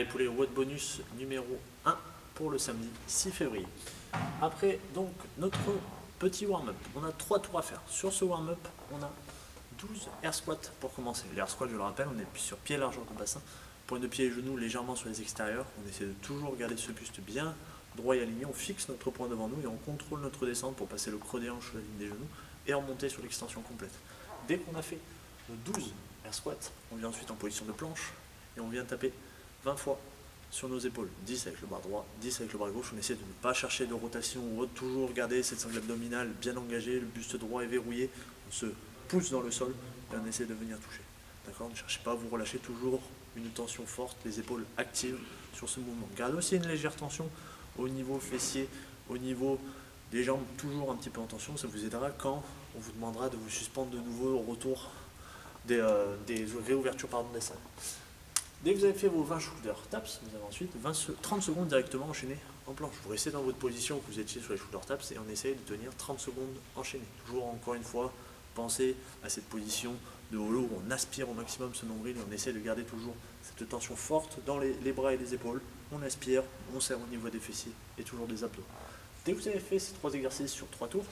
Allez, pour les WOD bonus numéro 1 pour le samedi 6 février. Après, donc, notre petit warm-up. On a 3 tours à faire. Sur ce warm-up, on a 12 air squats pour commencer. Les air squats, je le rappelle, on est sur pied largeur de bassin. Pointe de pied et genoux légèrement sur les extérieurs. On essaie de toujours garder ce buste bien droit et aligné. On fixe notre point devant nous et on contrôle notre descente pour passer le creux des hanches sur la ligne des genoux et remonter sur l'extension complète. Dès qu'on a fait nos 12 air squats, on vient ensuite en position de planche et on vient taper 20 fois sur nos épaules. 10 avec le bras droit, 10 avec le bras gauche. On essaie de ne pas chercher de rotation ou autre, toujours garder cette sangle abdominale bien engagée, le buste droit est verrouillé. On se pousse dans le sol et on essaie de venir toucher. D'accord ? Ne cherchez pas à vous relâcher, toujours une tension forte, les épaules actives sur ce mouvement. Gardez aussi une légère tension au niveau fessier, au niveau des jambes, toujours un petit peu en tension. Ça vous aidera quand on vous demandera de vous suspendre de nouveau au retour des réouvertures des salles. Dès que vous avez fait vos 20 shoulder taps, vous avez ensuite 30 secondes directement enchaînées en planche. Vous restez dans votre position que vous étiez sur les shoulder taps et on essaye de tenir 30 secondes enchaînées. Toujours, encore une fois, pensez à cette position de holo où on aspire au maximum ce nombril et on essaie de garder toujours cette tension forte dans les bras et les épaules. On aspire, on serre au niveau des fessiers et toujours des abdos. Dès que vous avez fait ces 3 exercices sur 3 tours,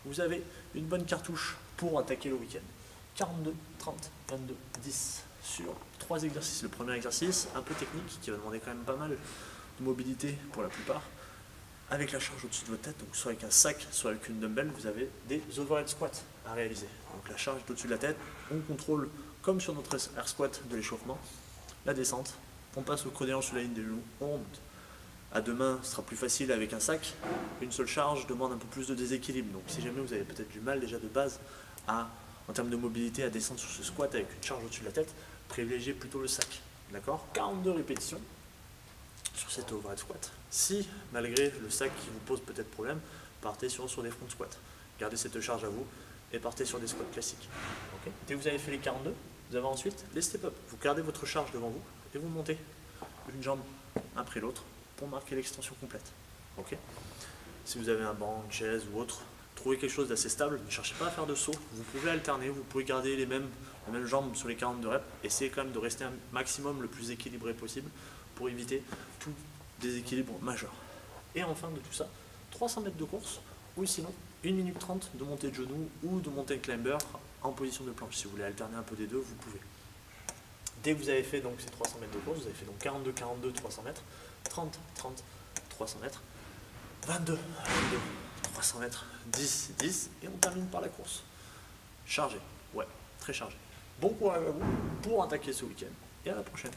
vous avez une bonne cartouche pour attaquer le week-end. 42, 30, 22, 10 sur 3 exercices. Le premier exercice, un peu technique, qui va demander quand même pas mal de mobilité pour la plupart, avec la charge au-dessus de votre tête, donc soit avec un sac, soit avec une dumbbell, vous avez des overhead squats à réaliser. Donc la charge est au-dessus de la tête, on contrôle, comme sur notre air squat de l'échauffement, la descente, on passe au creux des hanches sur la ligne des genoux, on remonte. À deux mains, ce sera plus facile avec un sac. Une seule charge demande un peu plus de déséquilibre. Donc si jamais vous avez peut-être du mal déjà de base en termes de mobilité à descendre sur ce squat avec une charge au-dessus de la tête, privilégiez plutôt le sac. D'accord ? 42 répétitions sur cet overhead squat. Si, malgré le sac qui vous pose peut-être problème, partez sur des front squats. Gardez cette charge à vous et partez sur des squats classiques. Okay ? Dès que vous avez fait les 42, vous avez ensuite les step-up. Vous gardez votre charge devant vous et vous montez une jambe après l'autre pour marquer l'extension complète. Okay ? Si vous avez un banc, une chaise ou autre, trouvez quelque chose d'assez stable, ne cherchez pas à faire de saut, vous pouvez alterner, vous pouvez garder les mêmes jambes sur les 42 reps, essayez quand même de rester un maximum le plus équilibré possible pour éviter tout déséquilibre majeur. Et enfin de tout ça, 300 mètres de course, ou sinon 1 minute 30 de montée de genoux ou de montée de climber en position de planche. Si vous voulez alterner un peu des deux, vous pouvez. Dès que vous avez fait donc ces 300 mètres de course, vous avez fait donc 42, 42, 300 mètres, 30, 30, 300 mètres, 22, 22, 300 mètres, 10, 10, et on termine par la course. Chargé, ouais, très chargé. Bon courage à vous pour attaquer ce week-end, et à la prochaine.